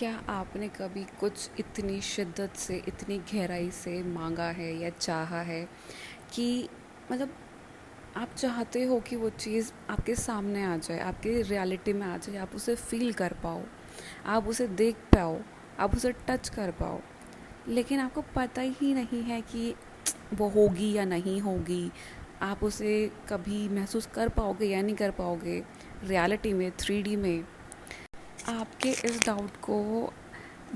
क्या आपने कभी कुछ इतनी शिद्दत से, इतनी गहराई से माँगा है या चाहा है कि मतलब आप चाहते हो कि वो चीज़ आपके सामने आ जाए, आपकी रियलिटी में आ जाए, आप उसे फ़ील कर पाओ, आप उसे देख पाओ, आप उसे टच कर पाओ, लेकिन आपको पता ही नहीं है कि वो होगी या नहीं होगी, आप उसे कभी महसूस कर पाओगे या नहीं कर पाओगे रियलिटी में, 3D में। आपके इस डाउट को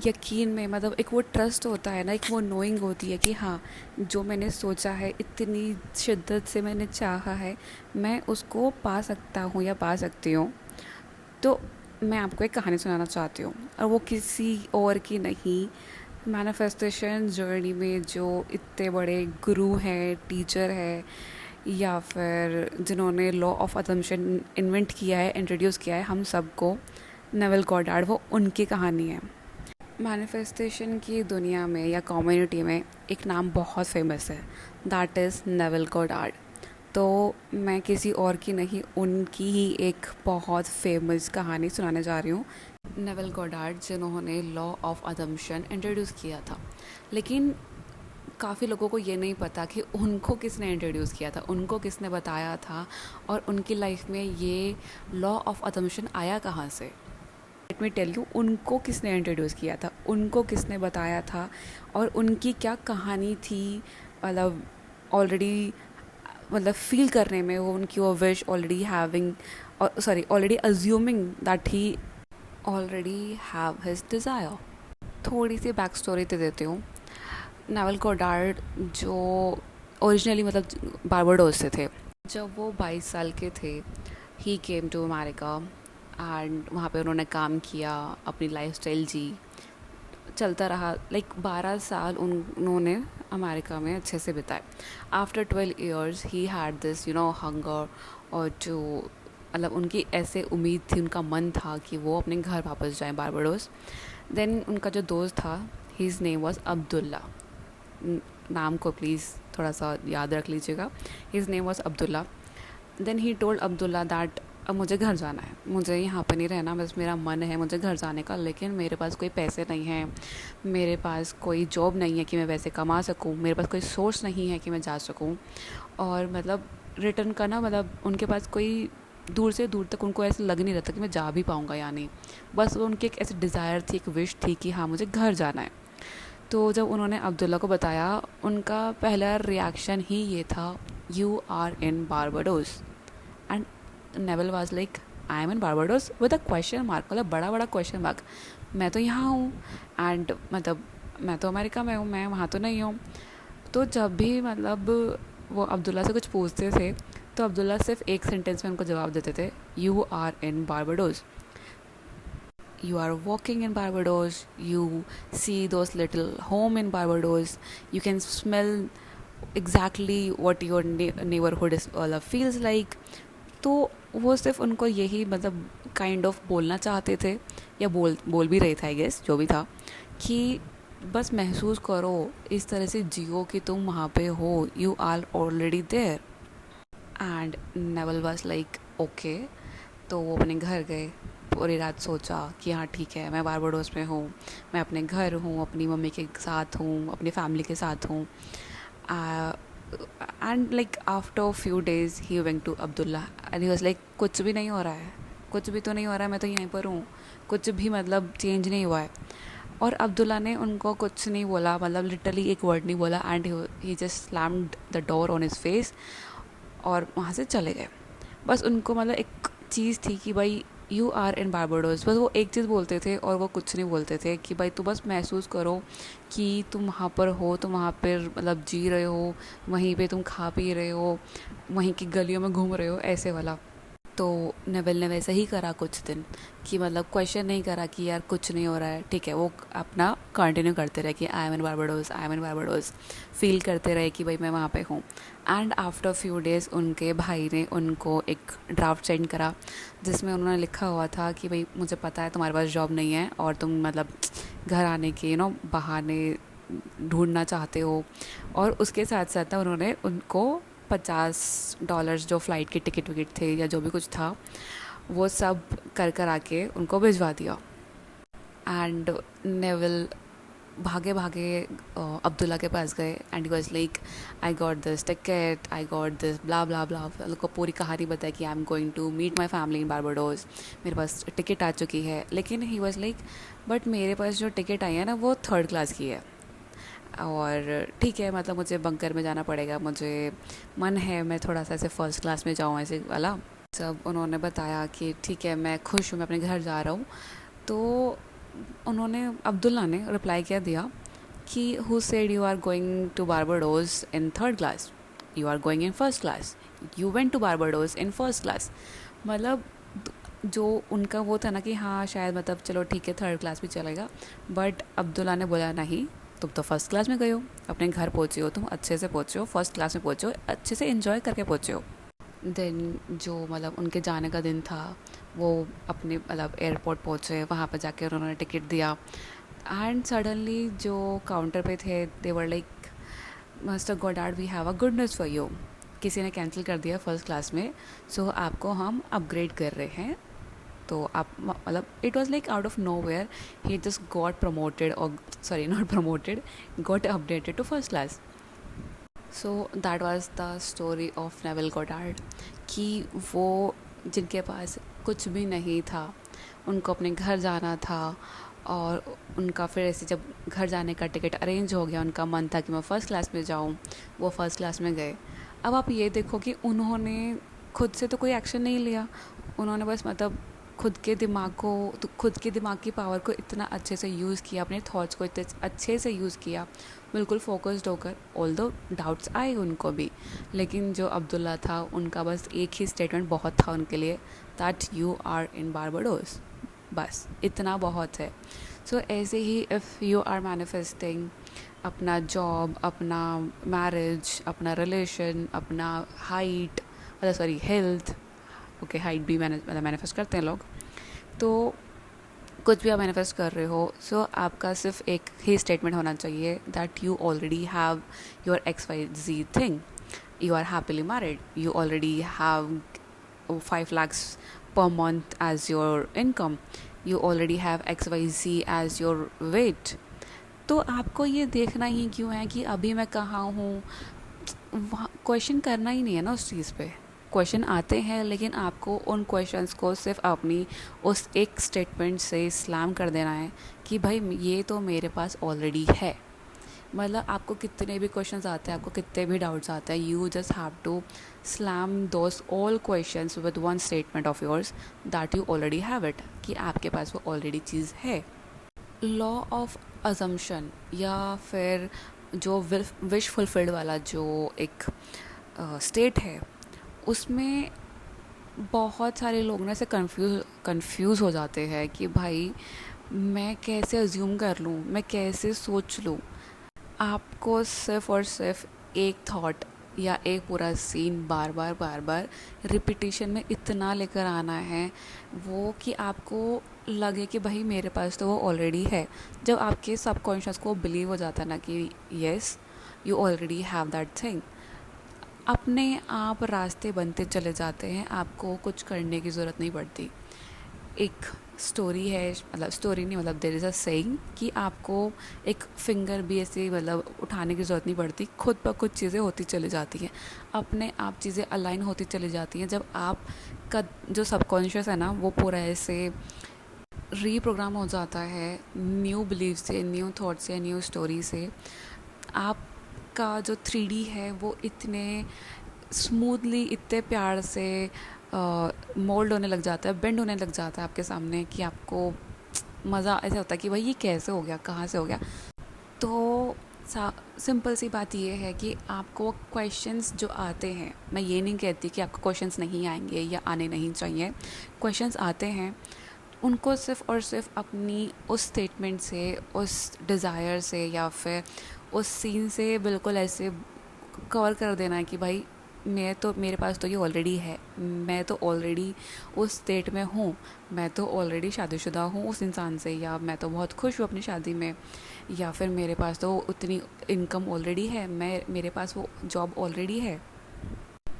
यकीन में मतलब एक वो ट्रस्ट होता है ना, एक वो नोइंग होती है कि हाँ, जो मैंने सोचा है, इतनी शिद्दत से मैंने चाहा है, मैं उसको पा सकता हूँ या पा सकती हूँ। तो मैं आपको एक कहानी सुनाना चाहती हूँ, और वो किसी और की नहीं, मैनिफेस्टेशन जर्नी में जो इतने बड़े गुरु हैं, टीचर है, या फिर जिन्होंने लॉ ऑफ असम्पशन इन्वेंट किया है, इंट्रोड्यूस किया है हम सबको, नेविल गॉडार्ड, वो उनकी कहानी है। मैनिफेस्टेशन की दुनिया में या कम्युनिटी में एक नाम बहुत फेमस है, दैट इज़ नेविल गॉडार्ड। तो मैं किसी और की नहीं, उनकी ही एक बहुत फेमस कहानी सुनाने जा रही हूँ। नेविल गॉडार्ड जिन्होंने लॉ ऑफ असम्पशन इंट्रोड्यूस किया था, लेकिन काफ़ी लोगों को ये नहीं पता कि उनको किसने इंट्रोड्यूस किया था, उनको किसने बताया था, और उनकी लाइफ में ये लॉ ऑफ असम्पशन आया कहाँ से। लेट मी टेल यू, उनको किसने इंट्रोड्यूस किया था, उनको किसने बताया था, और उनकी क्या कहानी थी। मतलब ऑलरेडी, मतलब फील करने में वो, उनकी वो wish already having, sorry, already assuming that he already have his desire. थोड़ी सी बैक स्टोरी दे देती हूँ। नेवल गॉडार्ड जो ओरिजिनली मतलब बारबाडोस से थे, जब वो 22 साल के थे, ही केम टू अमेरिका, एंड वहाँ पे उन्होंने काम किया, अपनी लाइफस्टाइल जी, चलता रहा। लाइक 12 साल उन्होंने अमेरिका में अच्छे से बिताए। After 12 years he had this hunger, और जो मतलब उनकी ऐसे उम्मीद थी, उनका मन था कि वो अपने घर वापस जाएं, बारबाडोस। देन उनका जो दोस्त था, हिज नेम वॉज अब्दुल्ला। नाम को प्लीज़ थोड़ा सा याद रख लीजिएगा। His name was Abdullah. Then he told Abdullah that अब मुझे घर जाना है, मुझे यहाँ पर नहीं रहना, बस मेरा मन है मुझे घर जाने का, लेकिन मेरे पास कोई पैसे नहीं हैं, मेरे पास कोई जॉब नहीं है कि मैं वैसे कमा सकूँ, मेरे पास कोई सोर्स नहीं है कि मैं जा सकूँ, और मतलब रिटर्न करना, मतलब उनके पास कोई दूर से दूर तक उनको ऐसा लग नहीं रहा था कि मैं जा भी पाऊँगा या नहीं। बस वो उनकी एक ऐसी डिज़ायर थी, एक विश थी कि हाँ, मुझे घर जाना है। तो जब उन्होंने अब्दुल्ला को बताया, उनका पहला रिएक्शन ही ये था, you are in Barbados. And Neville was like, I am in Barbados with a question mark, मतलब बड़ा बड़ा क्वेश्चन मार्क। मैं तो यहाँ हूँ, एंड मतलब मैं तो अमेरिका में हूँ, मैं वहाँ तो नहीं हूँ। तो जब भी मतलब वो अब्दुल्ला से कुछ पूछते थे, तो अब्दुल्ला सिर्फ एक सेंटेंस में उनको जवाब देते थे, you are in Barbados, you are walking in Barbados, you see those little home in Barbados, you can smell exactly what your neighborhood is feels like. तो वो सिर्फ उनको यही मतलब काइंड ऑफ बोलना चाहते थे, या बोल भी रहे थे, आई गेस, जो भी था, कि बस महसूस करो, इस तरह से जियो कि तुम वहाँ पे हो, you are already there. And Neville was like okay. तो वो अपने घर गए, पूरी रात सोचा कि हाँ ठीक है, मैं बारबाडोस में हूँ, मैं अपने घर हूँ, अपनी मम्मी के साथ हूँ, अपनी फैमिली के साथ हूँ। And like after few days he went to Abdullah and he was like, कुछ भी नहीं हो रहा है, कुछ भी तो नहीं हो रहा है, मैं तो यहीं पर हूँ, कुछ भी मतलब चेंज नहीं हुआ है। और अब्दुल्ला ने उनको कुछ नहीं बोला, मतलब लिटरली एक वर्ड नहीं बोला, and he just slammed the door on his face, और वहाँ से चले गए। बस उनको मतलब एक चीज़ थी कि भाई यू आर इन बारबाडोस, बस वो एक चीज़ बोलते थे, और वो कुछ नहीं बोलते थे, कि भाई तू बस महसूस करो कि तुम वहाँ पर हो, तुम वहाँ पर मतलब जी रहे हो, वहीं पे तुम खा पी रहे हो, वहीं की गलियों में घूम रहे हो, ऐसे वाला। तो नेविल ने वैसे ही करा कुछ दिन, कि मतलब क्वेश्चन नहीं करा कि यार कुछ नहीं हो रहा है, ठीक है, वो अपना कंटिन्यू करते रहे कि I am in Barbados, I am in Barbados, feel करते रहे कि भाई मैं वहाँ पे हूँ। एंड आफ्टर फ्यू डेज़ उनके भाई ने उनको एक ड्राफ्ट सेंड करा, जिसमें उन्होंने लिखा हुआ था कि भाई मुझे पता है तुम्हारे पास जॉब नहीं है, और तुम मतलब घर आने के बहाने ढूंढना चाहते हो। और उसके साथ साथ ना उन्होंने उनको $50 जो फ़्लाइट की टिकट विकट थे, या जो भी कुछ था, वो सब कर कर आके उनको भिजवा दिया। एंड नेविल भागे भागे अब्दुल्ला के पास गए and he was like, I got this ticket, I got this blah blah blah, को पूरी कहानी बताई कि I am going to meet my family in Barbados, मेरे पास टिकट आ चुकी है. लेकिन ही वाज लाइक, बट मेरे पास जो टिकट आई है ना वो थर्ड क्लास की है, और ठीक है मतलब मुझे बंकर में जाना पड़ेगा, मुझे मन है मैं थोड़ा सा ऐसे फर्स्ट क्लास में जाऊँ ऐसे वाला सब. उन्होंने बताया कि ठीक है मैं खुश हूँ, मैं अपने घर जा रहा हूँ. तो उन्होंने, अब्दुल्ला ने रिप्लाई क्या दिया कि who said you are going to Barbados in third class, you are going in first class, you went to Barbados in first class. मतलब जो उनका वो था ना कि हाँ शायद मतलब चलो ठीक है थर्ड क्लास भी चलेगा, बट अब्दुल्ला ने बोला नहीं, तुम तो फर्स्ट क्लास में गए हो, अपने घर पहुँचे हो, तुम अच्छे से पहुँचे हो, फर्स्ट क्लास में पहुँचे हो, अच्छे से इन्जॉय करके पहुँचे हो. देन जो मतलब उनके जाने का दिन था वो अपने मतलब एयरपोर्ट पहुँचे, वहाँ पर जाकर उन्होंने टिकट दिया एंड सडनली जो काउंटर पे थे they were like, Mister Goddard we have a good news for you, किसी ने कैंसिल कर दिया फर्स्ट क्लास में, सो आपको हम अपग्रेड कर रहे हैं. तो आप मतलब it was like out of nowhere he just got promoted, और sorry not promoted, got updated to first class. So that was the story of Neville Goddard कि वो जिनके पास कुछ भी नहीं था, उनको अपने घर जाना था, और उनका फिर ऐसे जब घर जाने का टिकट अरेंज हो गया, उनका मन था कि मैं फ़र्स्ट क्लास में जाऊं, वो फर्स्ट क्लास में गए. अब आप ये देखो कि उन्होंने खुद से तो कोई एक्शन नहीं लिया, उन्होंने बस मतलब खुद के दिमाग को, तो खुद के दिमाग की पावर को इतना अच्छे से यूज़ किया, अपने थॉट्स को इतने अच्छे से यूज़ किया, बिल्कुल फोकस्ड होकर. ऑल दो डाउट्स आए उनको भी, लेकिन जो अब्दुल्ला था उनका बस एक ही स्टेटमेंट बहुत था उनके लिए, that you are in Barbados, बस इतना बहुत है. सो ऐसे ही इफ़ यू आर मैनिफेस्टिंग अपना जॉब, अपना मैरिज, अपना रिलेशन, अपना हाइट, मतलब सॉरी हेल्थ, ओके हाइट भी मैनिफेस्ट करते हैं लोग, तो कुछ भी आप मैनिफेस्ट कर रहे हो, सो आपका सिर्फ एक ही स्टेटमेंट होना चाहिए, that you already have your XYZ thing, you are happily married, you already have 5 lakhs per month as your income, you already have XYZ as your weight. तो आपको ये देखना ही क्यों है कि अभी मैं कहाँ हूँ, क्वेश्चन करना ही नहीं है ना उस चीज़ पे. क्वेश्चन आते हैं लेकिन आपको उन क्वेश्चंस को सिर्फ अपनी उस एक स्टेटमेंट से स्लैम कर देना है कि भाई ये तो मेरे पास ऑलरेडी है. मतलब आपको कितने भी क्वेश्चंस आते हैं, आपको कितने भी डाउट्स आते हैं, you just have to slam those all questions with one statement of yours that you already have it, कि आपके पास वो ऑलरेडी चीज़ है. लॉ ऑफ अजम्पशन या फिर जो विश फुलफिल्ड वाला जो एक स्टेट है, उसमें बहुत सारे लोग ना ऐसे कंफ्यूज हो जाते हैं कि भाई मैं कैसे अज्यूम कर लूँ, मैं कैसे सोच लूँ. आपको सिर्फ और सिर्फ एक थॉट या एक पूरा सीन बार बार रिपीटिशन में इतना लेकर आना है वो कि आपको लगे कि भाई मेरे पास तो वो ऑलरेडी है. जब आपके सबकॉन्शियस को बिलीव हो जाता है ना कि yes you already have that thing, अपने आप रास्ते बनते चले जाते हैं, आपको कुछ करने की ज़रूरत नहीं पड़ती. एक स्टोरी है, मतलब स्टोरी नहीं, मतलब देयर इज़ अ सेइंग कि आपको एक फिंगर भी ऐसे मतलब उठाने की ज़रूरत नहीं पड़ती, खुद ब खुद चीज़ें होती चली जाती हैं, अपने आप चीज़ें अलाइन होती चली जाती हैं. जब आप का जो सबकॉन्शियस है ना वो पूरा ऐसे रीप्रोग्राम हो जाता है न्यू बिलीफ से, न्यू थॉट से, न्यू स्टोरी से, आपका जो 3D है वो इतने स्मूथली, इतने प्यार से मोल्ड होने लग जाता है, बेंड होने लग जाता है आपके सामने कि आपको मज़ा ऐसा होता है कि भाई ये कैसे हो गया, कहाँ से हो गया. तो सिंपल सी बात ये है कि आपको क्वेश्चंस जो आते हैं, मैं ये नहीं कहती कि आपको क्वेश्चंस नहीं आएंगे या आने नहीं चाहिए, क्वेश्चंस आते हैं, उनको सिर्फ और सिर्फ अपनी उस स्टेटमेंट से, उस डिज़ायर से या फिर उस सीन से बिल्कुल ऐसे कवर कर देना है कि भाई मेरे पास तो ये ऑलरेडी है, मैं तो ऑलरेडी उस स्टेट में हूँ, मैं तो ऑलरेडी शादीशुदा हूँ उस इंसान से, या मैं तो बहुत खुश हूँ अपनी शादी में, या फिर मेरे पास तो उतनी इनकम ऑलरेडी है, मेरे पास वो जॉब ऑलरेडी है.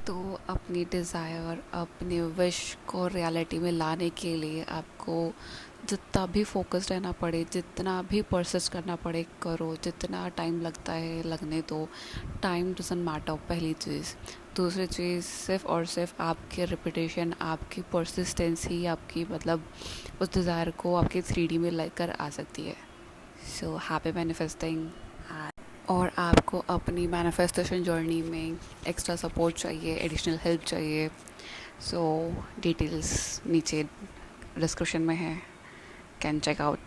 तो अपनी डिज़ायर, अपने विश को रियलिटी में लाने के लिए आपको जितना भी फोकस्ड रहना पड़े, जितना भी परसिस्ट करना पड़े करो, जितना टाइम लगता है लगने दो। टाइम डजंट मैटर, पहली चीज़। दूसरी चीज़, सिर्फ़ और सिर्फ आपके रिपीटेशन, आपकी परसिस्टेंस ही आपकी मतलब उस डिज़ायर को आपके 3D में लेकर आ सकती है। So happy manifesting. और आपको अपनी मैनिफेस्टेशन जर्नी में एक्स्ट्रा सपोर्ट चाहिए, एडिशनल हेल्प चाहिए, सो डिटेल्स नीचे डिस्क्रिप्शन में है, कैन चेक आउट।